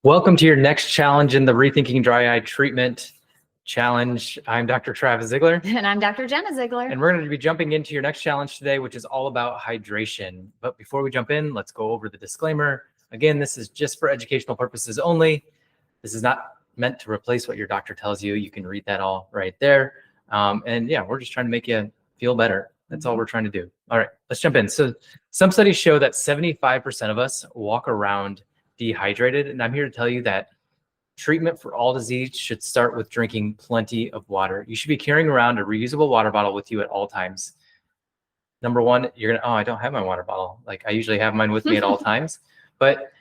Welcome to your next challenge in the Rethinking Dry Eye Treatment Challenge. I'm Dr. Travis Zigler. And I'm Dr. Jenna Zigler. And we're going to be jumping into your next challenge today, which is all about hydration. But before we jump in, let's go over the disclaimer. Again, this is just for educational purposes only. This is not meant to replace what your doctor tells you. You can read that all right there. And yeah, we're just trying to make you feel better. That's all we're trying to do. All right, let's jump in. So some studies show that 75% of us walk around dehydrated. And I'm here to tell you that treatment for all disease should start with drinking plenty of water. You should be carrying around a reusable water bottle with you at all times. Number one, you're gonna, oh, I don't have my water bottle. Like I usually have mine with me at all times. But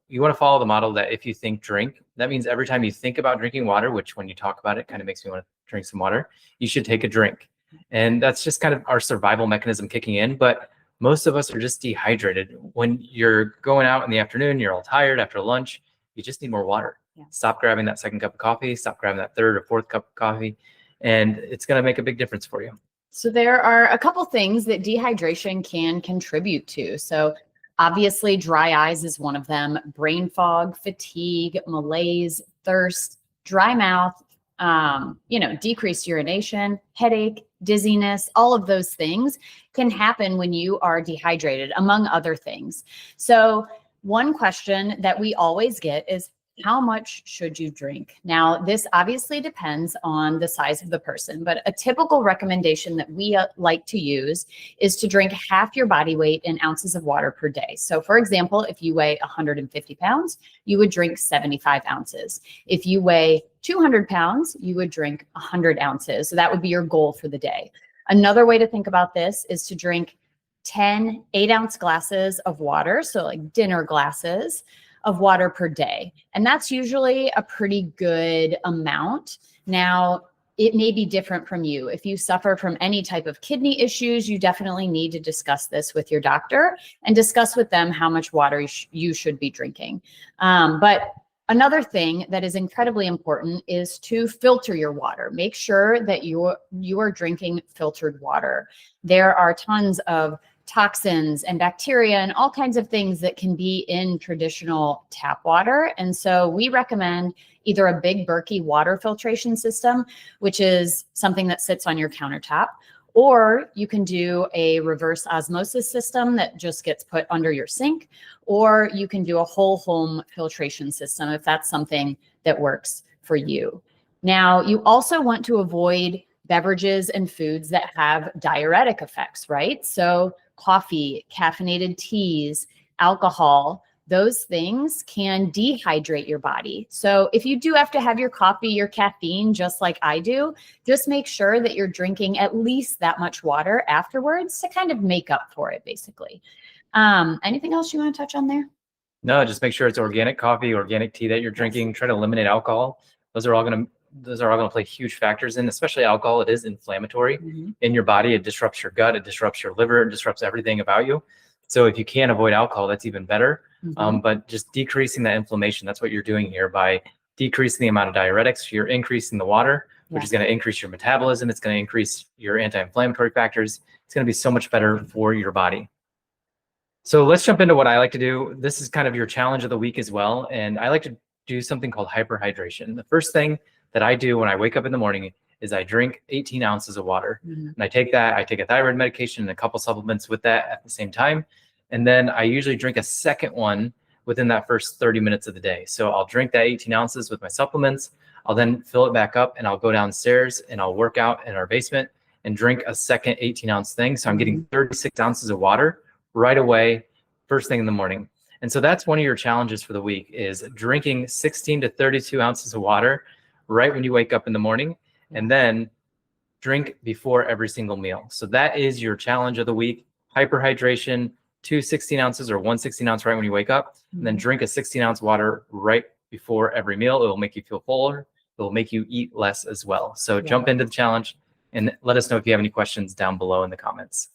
you want to follow the model that if you think, drink, that means every time you think about drinking water, which when you talk about it kind of makes me want to drink some water, you should take a drink. And that's just kind of our survival mechanism kicking in. But most of us are just dehydrated. When you're going out in the afternoon, you're all tired after lunch, you just need more water. Yeah. Stop grabbing that second cup of coffee, stop grabbing that third or fourth cup of coffee, and it's going to make a big difference for you. So there are a couple things that dehydration can contribute to. So obviously dry eyes is one of them, brain fog, fatigue, malaise, thirst, dry mouth, decreased urination, headache, dizziness, all of those things can happen when you are dehydrated, among other things. So one question that we always get is, how much should you drink? Now, this obviously depends on the size of the person, but a typical recommendation that we like to use is to drink half your body weight in ounces of water per day. So for example, if you weigh 150 pounds, you would drink 75 ounces. If you weigh 200 pounds, you would drink 100 ounces. So that would be your goal for the day. Another way to think about this is to drink 10 8-ounce glasses of water, so like dinner glasses of water per day. And that's usually a pretty good amount. Now, it may be different from you. If you suffer from any type of kidney issues, you definitely need to discuss this with your doctor and discuss with them how much water you should be drinking. But another thing that is incredibly important is to filter your water. Make sure that you are drinking filtered water. There are tons of toxins and bacteria and all kinds of things that can be in traditional tap water. And so we recommend either a big Berkey water filtration system, which is something that sits on your countertop, or you can do a reverse osmosis system that just gets put under your sink, or you can do a whole home filtration system if that's something that works for you. Now, you also want to avoid beverages and foods that have diuretic effects, right? So coffee, caffeinated teas, alcohol, those things can dehydrate your body. So if you do have to have your coffee, your caffeine, just like I do, just make sure that you're drinking at least that much water afterwards to kind of make up for it, basically. Anything else you want to touch on there? No, just make sure it's organic coffee, organic tea that you're drinking. Try to eliminate alcohol. Those are all going to play huge factors in, especially alcohol. It is inflammatory in your body. It disrupts your gut. It disrupts your liver. It disrupts everything about you. So if you can avoid alcohol, that's even better. But just decreasing that inflammation, that's what you're doing here by decreasing the amount of diuretics. You're increasing the water, which is going to increase your metabolism. It's going to increase your anti-inflammatory factors. It's going to be so much better for your body. So let's jump into what I like to do. This is kind of your challenge of the week as well. And I like to do something called hyper-hydration. The first thing that I do when I wake up in the morning is I drink 18 ounces of water. And I take a thyroid medication and a couple supplements with that at the same time. And then I usually drink a second one within that first 30 minutes of the day. So I'll drink that 18 ounces with my supplements. I'll then fill it back up and I'll go downstairs and I'll work out in our basement and drink a second 18-ounce thing. So I'm getting 36 ounces of water right away, first thing in the morning. And so that's one of your challenges for the week, is drinking 16 to 32 ounces of water right when you wake up in the morning, and then drink before every single meal. So that is your challenge of the week. Hyperhydration, 2 16 ounces or 1 16-ounce right when you wake up, and then drink a 16-ounce water right before every meal. It will make you feel fuller. It will make you eat less as well. So jump into the challenge and let us know if you have any questions down below in the comments.